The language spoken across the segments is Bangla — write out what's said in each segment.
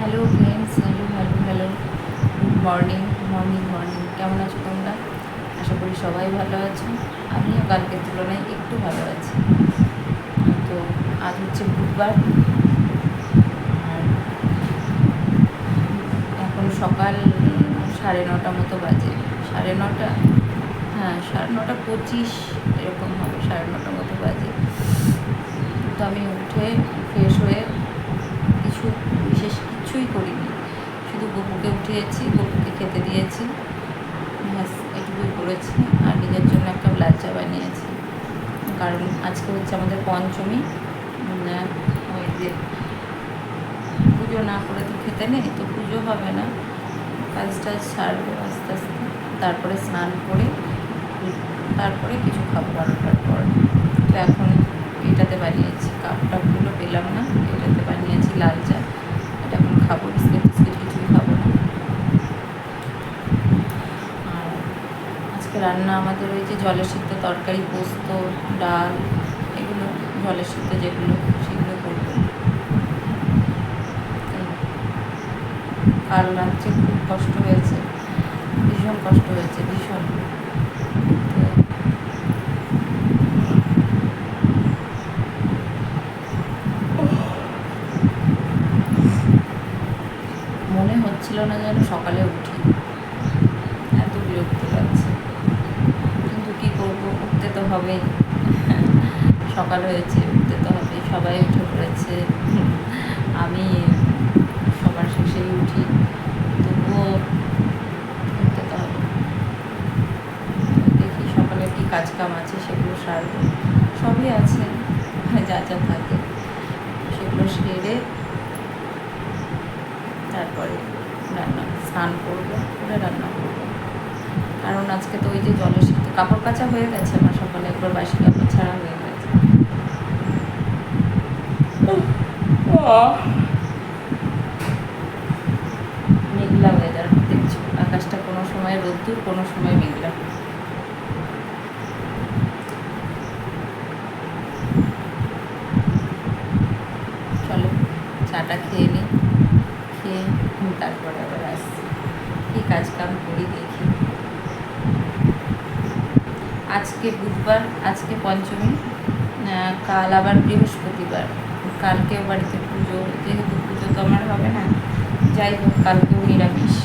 Hello friends, hello hello hello, good morning morning morning. কেমন আছো তোমরা? আশা করি সবাই ভালো আছো। আমিও কালকের তুলনায় একটু ভালো আছি। তো আজ হচ্ছে বুধবার, আর এখন সকাল 9:30 মতো বাজে। 9:30, হ্যাঁ 9:30 এরকম হবে, 9:30 মতো বাজে। তো আমি উঠে ফ্রেশ হয়ে কিছু বিশেষ কিছুই করিনি, শুধু গপুকে উঠিয়েছি, গপুকে খেতে দিয়েছি, ব্যাস এটুকুই করেছি। আর নিজের জন্য একটা লাল চা বানিয়েছি, কারণ আজকে হচ্ছে আমাদের পঞ্চমী। ওই যে পুজো না করে তো খেতে নেই, তো পুজো হবে না, কাজ টাজ সারবো আস্তে আস্তে, তারপরে স্নান করে তারপরে কিছু খাবো 12টার পর। তো এখন এটাতে বানিয়েছি, কাপটাপগুলো পেলাম না, এটাতে বানিয়েছি লাল চা। এটা এখন খাবো, বিস্কিট টিস্কিট কিছুই খাবো না। আর আজকে রান্না আমাদের ওই যে জলে সিদ্ধ তরকারি, পোস্ত, ডাল, এগুলো জলে সিদ্ধ যেগুলো, সেগুলো করবো। কাল রাত্রে খুব কষ্ট হয়েছে, ভীষণ কষ্ট হয়েছে, ভীষণ। মনে হচ্ছিল না যেন সকালে উঠি, এত বিরক্ত লাগছে, কিন্তু কী করবো, উঠতে তো হবেই। সকাল হয়েছে, উঠতে তো হবে, সবাই উঠে পড়েছে, আমি সবার শেষেই উঠি, তবুও উঠতে তো হবে। দেখি সকালে কী কাজ কাম আছে, সেগুলো সারবো, সবই আছে, যা যা থাকে সেগুলো সেরে তারপরে স্নান করবো, করে রান্না করবো। কারণ আজকে তো ওই যে জলের সাথে কাপড় কাচা হয়ে গেছে আমার, সকালে একবার বাসি কাপড় ছাড়া হয়ে গেছে। মেঘলা ওয়েদার দেখছো, আকাশটা কোনো সময় রোদ্দুর, কোনো সময় মেঘলা। চলো চাটা খেয়ে নিই, খেয়ে তারপরে আবার আসছি, কী কাজ কাম করি দেখি। আজকে বুধবার, আজকে পঞ্চমী, কাল আবার বৃহস্পতিবার, কালকেও বাড়িতে পুজো, যেহেতু পুজো তো আমার হবে না, যাই হোক কালকেও নিরামিষ।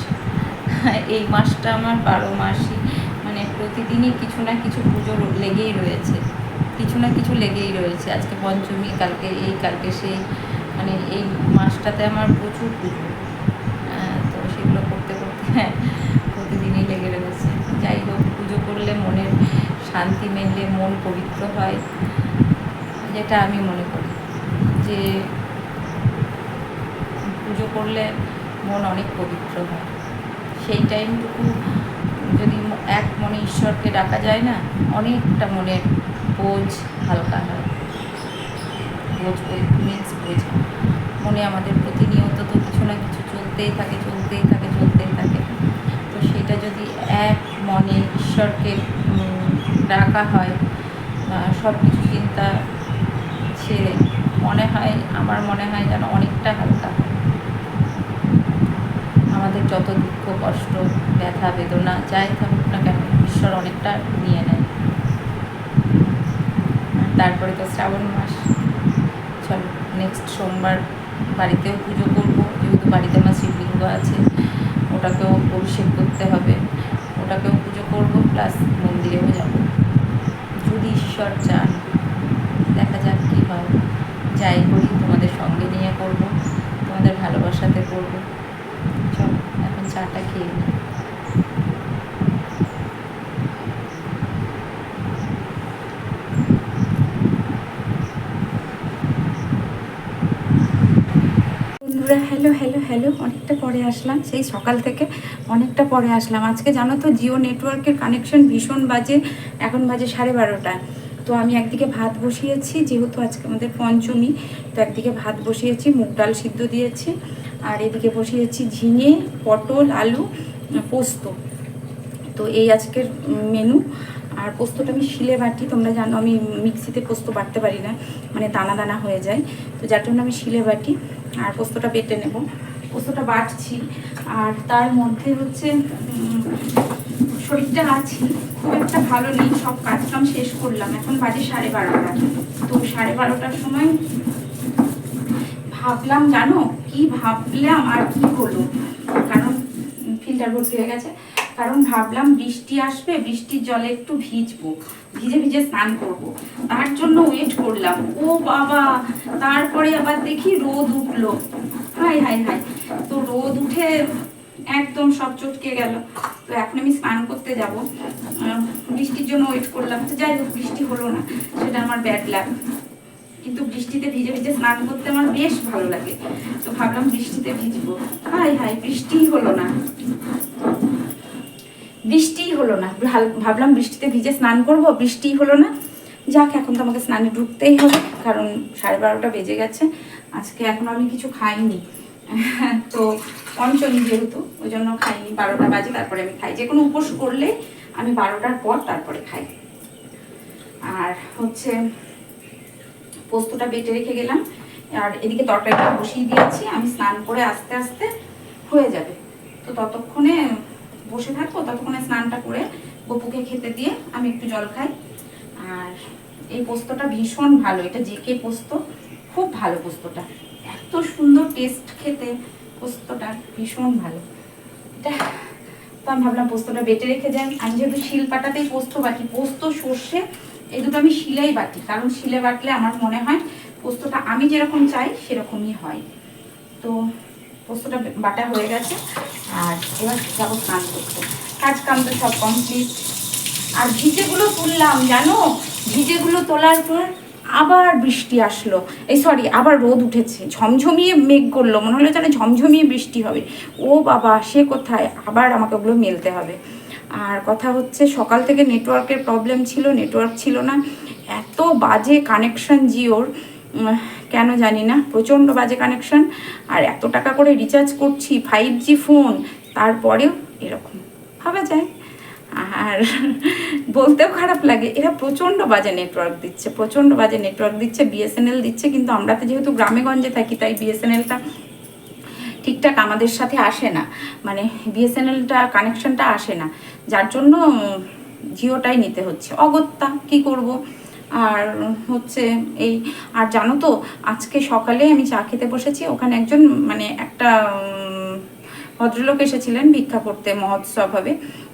এই মাসটা আমার 12 মাসই, মানে প্রতিদিনই কিছু না কিছু পুজো লেগেই রয়েছে, কিছু না কিছু লেগেই রয়েছে। আজকে পঞ্চমী, কালকে এই, কালকে সেই, মানে এই মাসটাতে আমার প্রচুর পুজো। তো সেগুলো করতে করতে প্রতিদিনই লেগে রয়েছে। যাই হোক, পুজো করলে মনের শান্তি মেলে, মন পবিত্র হয়, যেটা আমি মনে করি যে পুজো করলে মন অনেক পবিত্র হয়। সেই টাইমটুকু যদি এক মনে ঈশ্বরকে ডাকা যায় না, অনেকটা মনের বোঝ হালকা হয়। বোঝ মিন্স বোঝা, মনে আমাদের প্রতিনিয়ত তো কিছু না কিছু চলতেই থাকে, চলতেই থাকে, চলতেই থাকে। তো সেটা যদি এক মনে ঈশ্বরকে ডাকা হয়, সব কিছু চিন্তা ছেড়ে, মনে হয়, আমার মনে হয় যেন অনেকটা হালকা হয়। আমাদের যত দুঃখ কষ্ট ব্যথা বেদনা যাই থাকুক না কেন, ঈশ্বর অনেকটা নিয়ে নেয়। তারপরে তো শ্রাবণ মাস, চলো নেক্সট সোমবার বাড়িতেও পুজো করবো, যেহেতু বাড়িতে আমার শিবলিঙ্গ আছে, ওটাকেও অভিষেক করতে হবে, ওটাকেও পুজো করবো, প্লাস মন্দিরেও যাব, যদি ঈশ্বর চান। দেখা যাক কী হয়, যাই করি তোমাদের সঙ্গে নিয়ে করব, তোমাদের ভালোবাসাতে করব। চলো এখন চাটা খেয়ে নিই। বন্ধুরা, হ্যালো হ্যালো হ্যালো, অনেকটা পরে আসলাম, সেই সকাল থেকে অনেকটা পরে আসলাম। আজকে জানো তো জিও নেটওয়ার্কের কানেকশন ভীষণ বাজে, এখন বাজে 12:30। তো আমি একদিকে ভাত বসিয়েছি, যেহেতু আজকে আমাদের পঞ্চমী, তো একদিকে ভাত বসিয়েছি, মুগ ডাল সিদ্ধ দিয়েছি, আর এদিকে বসিয়েছি ঝিঙে, পটল, আলু, পোস্ত। তো এই আজকের মেনু। আর পোস্তটা আমি শিলে বাটি, তোমরা জানো আমি মিক্সিতে পোস্ত বাটতে পারি না, মানে দানা দানা হয়ে যায়, তো যার জন্য আমি শিলে বাটি। আর পোস্তটা বেটে নেব, পোস্তটা বাটছি। আর তার মধ্যে হচ্ছে শরীরটা আছি খুব একটা ভালো নেই, সব কাজকাম শেষ করলাম, এখন বাজে 12:30। তো 12:30টার সময় ভাবলাম, জানো কি ভাবলাম আর কি হলো, কারণ ফিল্টার ভর্তি হয়ে গেছে, কারণ ভাবলাম বৃষ্টি আসবে, বৃষ্টির জলে একটু ভিজবো, ভিজে ভিজে স্নান করব, তার জন্য ওয়েট করলাম। ও বাবা, তারপরে আবার দেখি রোদ উঠলো, হাই হাই হাই। তো রোদ উঠে একদম সব চটকে গেল। তো এখন আমি স্নান করতে যাব, বৃষ্টির জন্য ওয়েট করলাম। তো যাই হোক, বৃষ্টি হলো না, সেটা আমার ব্যাড লাগ। কিন্তু বৃষ্টিতে ভিজে ভিজে স্নান করতে আমার বেশ ভালো লাগে। তো ভাবলাম বৃষ্টিতে ভিজবো, হাই হাই, বৃষ্টিই হলো না, বৃষ্টিই হলো না। ভাবলাম বৃষ্টিতে ভিজে স্নান করব, বৃষ্টিই হলো না। যাক, এখন তো আমাকে স্নানে ঢুকতেই হবে, কারণ 12:30 বেজে গেছে। আজকে এখন আমি কিছু খাইনি, তো পঞ্চমী যেহেতু, ওই জন্য খাইনি। 12টা বাজে তারপরে আমি খাই, যে কোনো উপোস করলে আমি 12টার পর তারপরে খাই। আর হচ্ছে পোস্তটা বেটে রেখে গেলাম, আর এদিকে তরকারিটা বসিয়ে দিয়েছি। আমি স্নান করে আস্তে আস্তে হয়ে যাবে, তো ততক্ষণে বসে থাকবো, ততক্ষণে স্নানটা করে গপুকে খেতে দিয়ে আমি একটু জল খাই। আর এই পোস্তটা ভীষণ ভালো, এটা জেকে পোস্ত, খুব ভালো পোস্তটা, এত সুন্দর টেস্ট খেতে, পোস্তটা ভীষণ ভালো এটা। তো আমি ভাবলাম পোস্তটা বেটে রেখে যাই। আমি যেহেতু শিল পাটাতেই পোস্ত বাটি, পোস্ত সর্ষে এই দুটো আমি শিলেই বাটি, কারণ শিলে বাটলে আমার মনে হয় পোস্তটা আমি যেরকম চাই সেরকমই হয়। তো পোস্তটা বাটা হয়ে গেছে, আর এবার যাবো স্নান করতে। কাজ কাম তো সব কমপ্লিট। আর ভিজেগুলো তুললাম, জানো, ভিজেগুলো তোলার পর আবার বৃষ্টি আসলো, এই সরি, আবার রোদ উঠেছে, ঝমঝমিয়ে মেঘ করলো, মনে হলো যেন ঝমঝমিয়ে বৃষ্টি হবে। ও বাবা, সে কোথায়, আবার আমাকে ওগুলো মেলতে হবে। আর কথা হচ্ছে, সকাল থেকে নেটওয়ার্কের প্রবলেম ছিল, নেটওয়ার্ক ছিল না, এত বাজে কানেকশন জিওর, কেন জানি না, প্রচণ্ড বাজে কানেকশন। আর এত টাকা করে রিচার্জ করছি, 5G ফোন, তারপরেও এরকম, ভাবা যায়। আর বলতেও খারাপ লাগে, এরা প্রচণ্ড বাজে নেটওয়ার্ক দিচ্ছে, প্রচণ্ড বাজে নেটওয়ার্ক দিচ্ছে। বিএসএনএল দিচ্ছে, কিন্তু আমরা তো যেহেতু গ্রামে গঞ্জে থাকি, তাই বিএসএনএলটা ঠিকঠাক আমাদের সাথে আসে না, মানে বিএসএনএলটা কানেকশনটা আসে না, যার জন্য জিওটাই নিতে হচ্ছে, অগত্যা কি করব। আর হচ্ছে এই, আর জানো তো, আজকে সকালে আমি চা খেতে বসেছি, ওখানে একজন, মানে একটা ভদ্রলোক এসেছিলেন ভিক্ষা করতে, মহোৎসব হবে।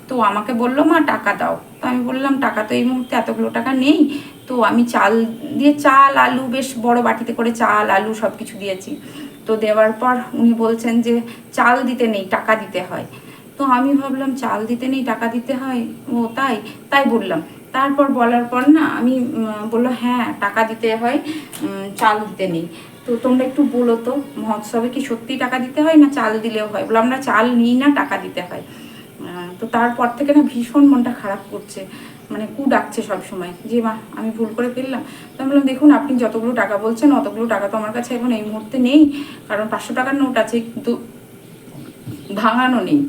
তো আমাকে বললো, মা টাকা দাও। তো আমি বললাম, টাকা তো এই মুহূর্তে এতগুলো টাকা নেই। তো আমি চাল দিয়ে, চাল আলু, বেশ বড় বাটিতে করে চাল আলু সব কিছু দিয়েছি। তো দেওয়ার পর উনি বলছেন যে চাল দিতে নেই, টাকা দিতে হয়। তো আমি ভাবলাম চাল দিতে নেই, টাকা দিতে হয়, ও তাই, তাই বললাম। তারপর বলার পর না, আমি বললো হ্যাঁ টাকা দিতে হয়, চাল দিতে নেই। তো তোমরা একটু বলো তো, মহোৎসবে কি সত্যি টাকা দিতে হয় না চাল দিলেও হয়? বলো, আমরা চাল নিই না, টাকা দিতে হয়। তো তারপর থেকে না ভীষণ মনটা খারাপ করছে, মানে কু ডাকছে সবসময় যে মা আমি ভুল করে ফেললাম। তো আমি বললাম, দেখুন আপনি যতগুলো টাকা বলছেন অতগুলো টাকা তো আমার কাছে এখন এই মুহূর্তে নেই, কারণ 500 টাকার নোট আছে কিন্তু ভাঙানো নেই।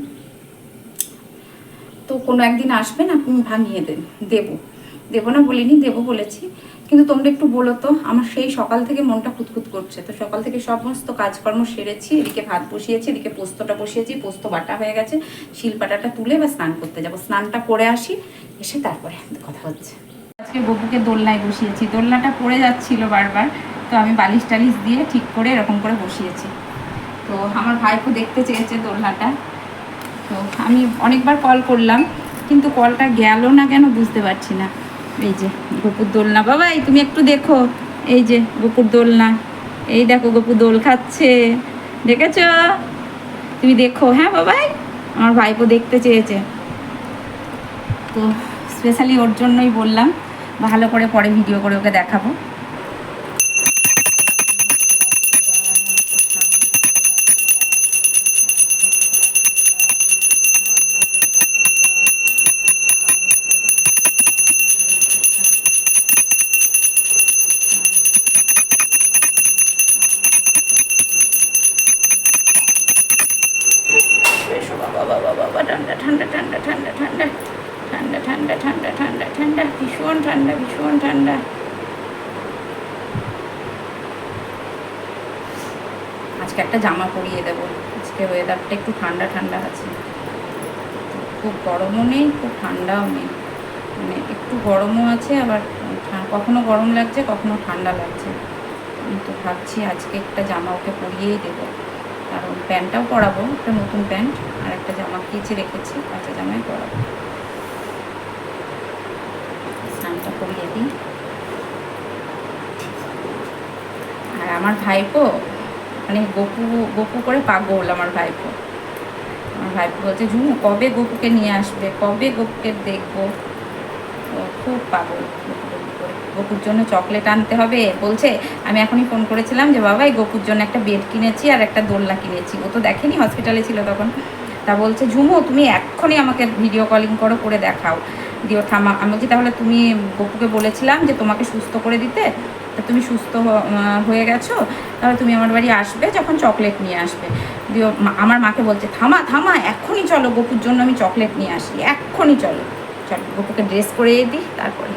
তো কোনো একদিন আসবেন, আপনি ভাঙিয়ে দেবো, দেবো না বলিনি, দেবো বলেছি। কিন্তু তোমরা একটু বলো তো, আমার সেই সকাল থেকে মনটা খুঁতখুত করছে। তো সকাল থেকে সমস্ত কাজকর্ম সেরেছি, এদিকে ভাত বসিয়েছি, এদিকে পোস্তটা বসিয়েছি, পোস্ত বাটা হয়ে গেছে, শিলপাটাটা তুলে বা স্নান করতে যাবো, স্নানটা করে আসি, এসে তারপরে কথা হচ্ছে। আজকে গপুকে দোলনায় বসিয়েছি, দোলনাটা পড়ে যাচ্ছিল বারবার, তো আমি বালিশ টালিশ দিয়ে ঠিক করে এরকম করে বসিয়েছি। তো আমার ভাইপো দেখতে চেয়েছে দোলনাটা, তো আমি অনেকবার কল করলাম, কিন্তু কলটা গেল না কেন বুঝতে পারছি না। এই যে গপুর দোলনা, বাবাই তুমি একটু দেখো, এই যে গপুর দোলনা, এই দেখো গপু দোল খাচ্ছে, দেখেছ? তুমি দেখো, হ্যাঁ বাবাই, আমার ভাইপো দেখতে চেয়েছে, তো স্পেশালি ওর জন্যই বললাম, ভালো করে পরে ভিডিও করে ওকে দেখাবো। ঠান্ডা ঠান্ডা ঠান্ডা ঠান্ডা ঠান্ডা ঠান্ডা ঠান্ডা ঠান্ডা ঠান্ডা ঠান্ডা, ভীষণ ঠান্ডা, ভীষণ ঠান্ডা। আজকে একটা জামা পরিয়ে দেবো, আজকে ওয়েদারটা একটু ঠান্ডা ঠান্ডা আছে, খুব গরমও নেই খুব ঠান্ডাও নেই, মানে একটু গরমও আছে আবার কখনো গরম লাগছে কখনো ঠান্ডা লাগছে। তো ভাবছি আজকে একটা জামা ওকে পরিয়েই দেবো, কারণ প্যান্টটাও পরাবো, একটা নতুন প্যান্ট আর একটা জামা কেচে রেখেছি, কাঁচা জামাই পরাবো। স্নানটা করিয়ে দিই। আর আমার ভাইপো মানে গপু গপু করে পাগল আমার ভাইপো বলছে ঝুমু কবে গপুকে নিয়ে আসবে, কবে গপুকে দেখবো। ও খুব পাগল গপুর জন্য চকলেট আনতে হবে বলছে। আমি এখনই ফোন করেছিলাম যে বাবা এই গপুর জন্য একটা বেড কিনেছি আর একটা দোলনা কিনেছি, ও তো দেখেনি, হসপিটালে ছিল তখন। তা বলছে ঝুমু তুমি এক্ষুনি আমাকে ভিডিও কলিং করে দেখাও দিও থামা। আমি বলছি তাহলে তুমি গপুকে বলেছিলাম যে তোমাকে সুস্থ করে দিতে, তা তুমি সুস্থ হয়ে গেছো, তাহলে তুমি আমার বাড়ি আসবে যখন চকলেট নিয়ে আসবে দিও। আমার মাকে বলছে থামা থামা এক্ষুনি চলো গপুর জন্য আমি চকলেট নিয়ে আসি, এক্ষুনি চলো। চলো গপুকে ড্রেস করিয়ে দিই তারপরে।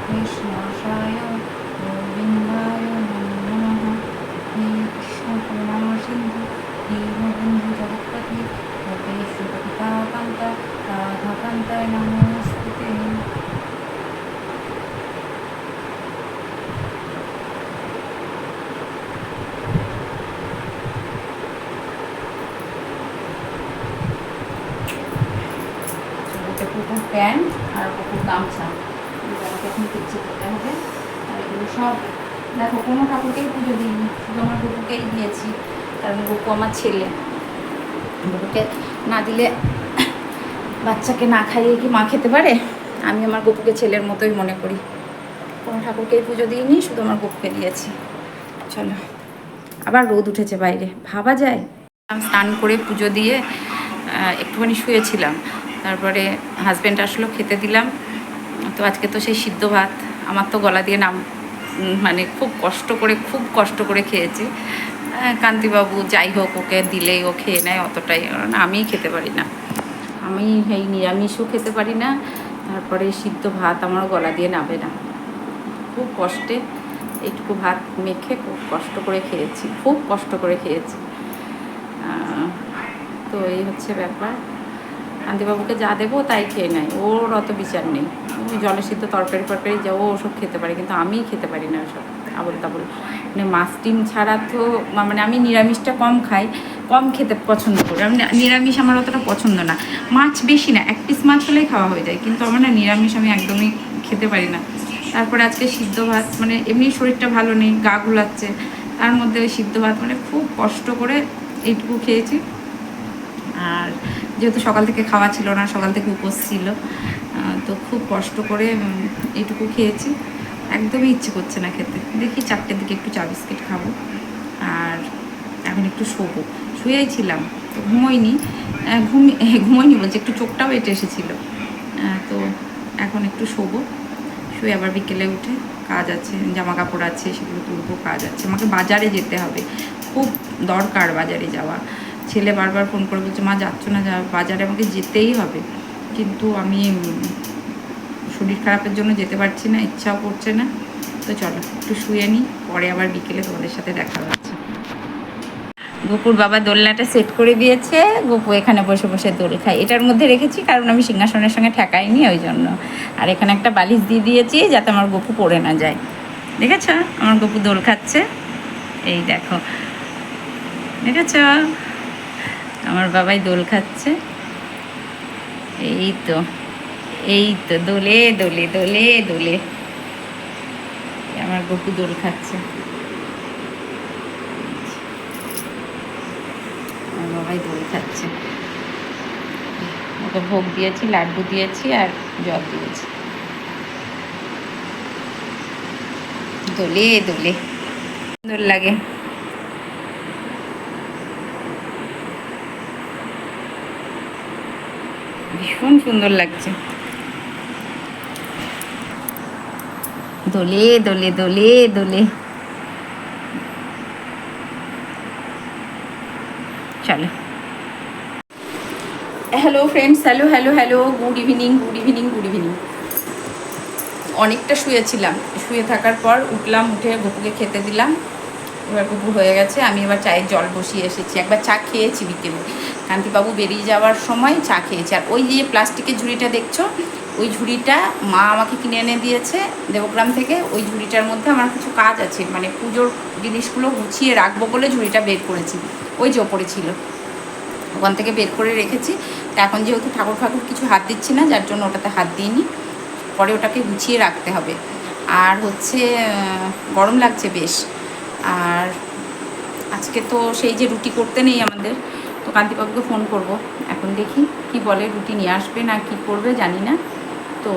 কৃষ্ণাশায় গোবিন্দায় নমঃ। হে কৃষ্ণ করুণা সিন্ধু দীনবন্ধু জগৎপতি গোপেশ্বর পিতাকান্ত রাধাকান্তায় নমস্তুতে। কুকুর প্যান্ট আর কুকুর গামছা আমাকে এখন পিছিয়ে দিতে হবে। আর এগুলো সব দেখো কোনো ঠাকুরকেই পুজো দিইনি, শুধু আমার গপুকেই দিয়েছি, কারণ গপু আমার ছেলে, গপুকে না দিলে বাচ্চাকে না খাইয়ে কি মা খেতে পারে। আমি আমার গপুকে ছেলের মতোই মনে করি, কোনো ঠাকুরকেই পুজো দিইনি, শুধু আমার গপুকে দিয়েছি। চলো আবার রোদ উঠেছে বাইরে, ভাবা যায়। আমি স্নান করে পুজো দিয়ে একটুখানি শুয়েছিলাম, তারপরে হাজব্যান্ড আসলো, খেতে দিলাম। তো আজকে তো সেই সিদ্ধ ভাত আমার তো গলা দিয়ে মানে খুব কষ্ট করে খেয়েছি। কান্তিবাবু যাই হোক ওকে দিলেই ও খেয়ে নেয়, অতটাই, কারণ আমিই খেতে পারি না, আমি এই নিরামিষও খেতে পারি না, তারপরে সিদ্ধ ভাত আমারও গলা দিয়ে নাবে না, খুব কষ্টে এইটুকু ভাত মেখে খুব কষ্ট করে খেয়েছি। তো এই হচ্ছে ব্যাপার। কান্তিবাবুকে যা দেবো তাই খেয়ে নেয়, ওর অত বিচার নেই। জলে সিদ্ধ তরকারি যা ও ওসব খেতে পারে, কিন্তু আমি খেতে পারি না ওসব আবল তাবল। মানে মাছ ডিম ছাড়া তো মানে আমি নিরামিষটা কম খেতে পছন্দ করি। আমি নিরামিষ আমার অতটা পছন্দ না, মাছ বেশি না, এক পিস মাছ হলেই খাওয়া হয়ে যায়, কিন্তু আমার না নিরামিষ আমি একদমই খেতে পারি না। তারপরে আজকে সিদ্ধ ভাত, মানে এমনি শরীরটা ভালো নেই, গা গুলাচ্ছে, তার মধ্যে ওই সিদ্ধ ভাত মানে খুব কষ্ট করে এইটুকু খেয়েছি। আর যেহেতু সকাল থেকে খাওয়া ছিল না, সকাল থেকে উপোস ছিল, তো খুব কষ্ট করে এইটুকু খেয়েছি, একদমই ইচ্ছে করছে না খেতে। দেখি 4টের দিকে একটু চা বিস্কিট খাবো, আর এখন একটু শুয়েই ছিলাম, তো ঘুমোইনি বলছে, একটু চোখটাও এঁটে এসেছিলো। তো এখন একটু শুয়ে আবার বিকেলে উঠে কাজ আছে, জামা কাপড় আছে, সেগুলো তুলবো, কাজ আছে, আমাকে বাজারে যেতে হবে, খুব দরকার বাজারে যাওয়া। ছেলে বারবার ফোন করে বলছে মা যাচ্ছ না, বাজারে আমাকে যেতেই হবে, কিন্তু আমি শরীর খারাপের জন্য যেতে পারছি না, ইচ্ছাও করছে না। তো চলো একটু শুয়ে নিই, পরে আবার বিকেলে তোমাদের সাথে দেখা হচ্ছে। গপুর বাবা দোলনাটা সেট করে দিয়েছে, গপু এখানে বসে বসে দোল খায়। এটার মধ্যে রেখেছি কারণ আমি সিংহাসনের সঙ্গে ঠেকাইনি ওই জন্য। আর এখানে একটা বালিশ দিয়ে দিয়েছি যাতে আমার গপু পড়ে না যায়। দেখেছ আমার গপু দোল খাচ্ছে, এই দেখো, দেখেছ আমার বাবাই দোল খাচ্ছে। এই তো দোলে দোলে দোলে দোলে আমার গপু দোল খাচ্ছে, আমার বাবাই দোল খাচ্ছে। ওকে ভোগ দিয়েছি, লাড্ডু দিয়েছি আর জল দিয়েছি। দোলে দোলে সুন্দর লাগে। ভীষণ সুন্দর লাগছে। দোলে দোলে দোলে দোলে। চলো, hello friends, hello hello hello, good evening good evening good evening. অনেকটা শুয়েছিলাম, শুয়ে থাকার পর উঠলাম, উঠে গপুকে খেতে দিলাম। এবার গপু হয়ে গেছে, আমি এবার চায়ের জল বসিয়ে এসেছি। একবার চা খেয়েছি বিকেলে, কান্তিবাবু বেরিয়ে যাওয়ার সময় চা খেয়েছি। আর ওই যে প্লাস্টিকের ঝুড়িটা দেখছো, ওই ঝুড়িটা মা আমাকে কিনে এনে দিয়েছে দেবগ্রাম থেকে। ওই ঝুড়িটার মধ্যে আমার কিছু কাজ আছে, মানে পুজোর জিনিসগুলো গুছিয়ে রাখবো বলে ঝুড়িটা বের করেছি। ওই যে ওপরে ছিল, ওখান থেকে বের করে রেখেছি। তা এখন যেহেতু ঠাকুর ঠাকুর কিছু হাত দিচ্ছি না, যার জন্য ওটাতে হাত দিইনি। পরে ওটাকে গুছিয়ে রাখতে হবে। আর হচ্ছে গরম লাগছে বেশ। আর আজকে তো সেই যে রুটি করতে নেই আমাদের, তো কান্তিবাবুকে ফোন করব। এখন দেখি কি বলে, রুটি নিয়ে আসবে না কি করবে জানি না। তো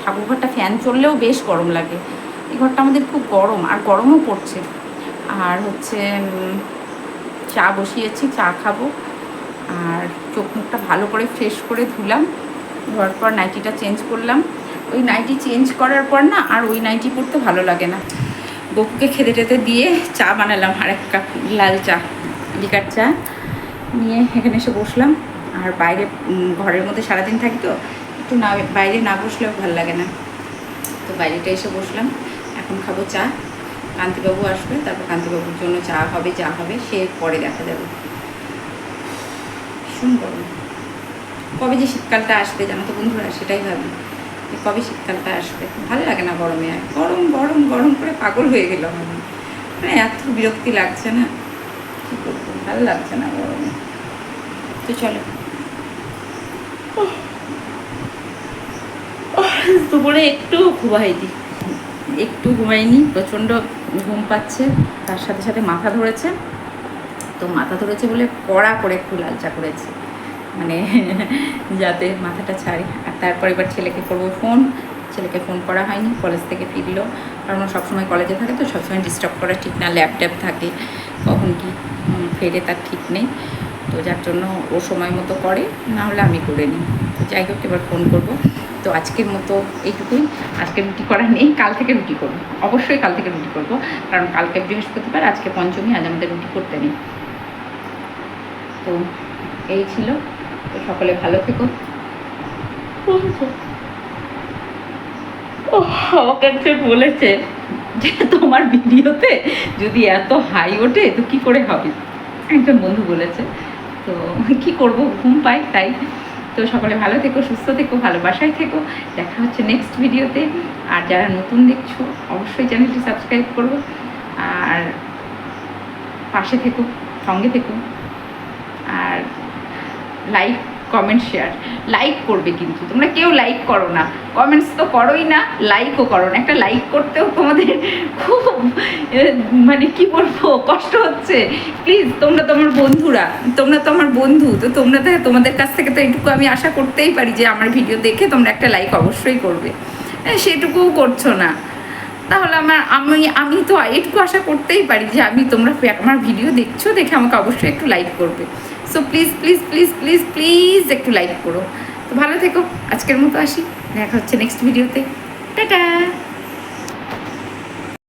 ঠাকুরঘরটা ফ্যান চললেও বেশ গরম লাগে। এই ঘরটা আমাদের খুব গরম, আর গরমও পড়ছে। আর হচ্ছে চা বসিয়েছি, চা খাবো। আর চোখ মুখটা ভালো করে ফ্রেশ করে ধুলাম, ধোয়ার পর নাইটিটা চেঞ্জ করলাম। ওই নাইটি চেঞ্জ করার পর না আর ওই নাইটি পরতে ভালো লাগে না। গপুকে খেতে টেতে দিয়ে চা বানালাম, আর এক কাপ লাল চা, লিকার চা নিয়ে এখানে এসে বসলাম। আর বাইরে ঘরের মধ্যে সারাদিন থাকি তো, একটু না বাইরে না বসলেও ভালো লাগে না, তো বাইরেটা এসে বসলাম। এখন খাবো চা, কান্তিবাবু আসবে, তারপর কান্তিবাবুর জন্য চা হবে, যা হবে সে পরে দেখা যাবে। ভীষণ গরম, কবে যে শীতকালটা আসবে জানো তো বন্ধুরা, সেটাই ভাবি যে কবে শীতকালটা আসবে। ভালো লাগে না গরমে, আর গরম গরম গরম করে পাগল হয়ে গেলাম আমি। মানে এত বিরক্তি লাগছে না, কী করবো, ভালো লাগছে না গরমে। তো চলো, দুপুরে একটু ঘুমাইনি, একটু ঘুমাইনি, প্রচণ্ড ঘুম পাচ্ছে। তার সাথে সাথে মাথা ধরেছে, তো মাথা ধরেছে বলে কড়া করে একটু লাল চা করেছি, মানে যাতে মাথাটা ছাড়ি। আর তারপর এবার ছেলেকে করবো ফোন, ছেলেকে ফোন করা হয়নি, কলেজ থেকে ফিরলো। কারণ ও সবসময় কলেজে থাকে, তো সবসময় ডিস্টার্ব করা ঠিক না, ল্যাপটপ থাকে, কখন কি ফেরে তার ঠিক নেই। তো যার জন্য ও সময় মতো করে, না হলে আমি করে নিই। তো যাই হোক, এবার ফোন করব। তো আজকের মতো এইটুকুই। আজকে রুটি করা নেই, কাল থেকে রুটি করবো, অবশ্যই কাল থেকে রুটি করবো, কারণ কালকে বৃহস্পতিবার, আজকে পঞ্চমী, আজ আমাদের রুটি করতে নেই। তো এই ছিল। তো সকলে ভালো থেকো। আমাকে একজন বলেছে যে তোমার ভিডিওতে যদি এত হাই ওঠে তো কি করে হবে, একজন বন্ধু বলেছে। তো কি করব, ঘুম পাই তাই। তো সকলে ভালো থেকো, সুস্থ থেকো, ভালোবাসায় থেকো। দেখা হচ্ছে নেক্সট ভিডিওতে। আর যারা নতুন দেখছো অবশ্যই চ্যানেলটি সাবস্ক্রাইব করো, আর পাশে থেকো, সঙ্গে থেকো। আর লাইক কমেন্ট শেয়ার, লাইক করবে কিন্তু তোমরা কেউ লাইক করো না, কমেন্টস তো করোই না, লাইকও করো না। একটা লাইক করতেও তোমাদের খুব মানে কি বলবো, কষ্ট হচ্ছে। প্লিজ, তোমরা তো আমার বন্ধুরা, তোমরা তো আমার বন্ধু, তো তোমরা তোমাদের কাছ থেকে তো এইটুকু আমি আশা করতেই পারি যে আমার ভিডিও দেখে তোমরা একটা লাইক অবশ্যই করবে। সেটুকুও করছো না, তাহলে আমি তো এইটুকু আশা করতেই পারি যে তোমরা আমার ভিডিও দেখছো, দেখে আমাকে অবশ্যই একটু লাইক করবে। So please please please please please একটু লাইক করো। তো ভালো থেকো, আজকের মতো আসি, দেখা হচ্ছে নেক্সট ভিডিওতে। টাটা।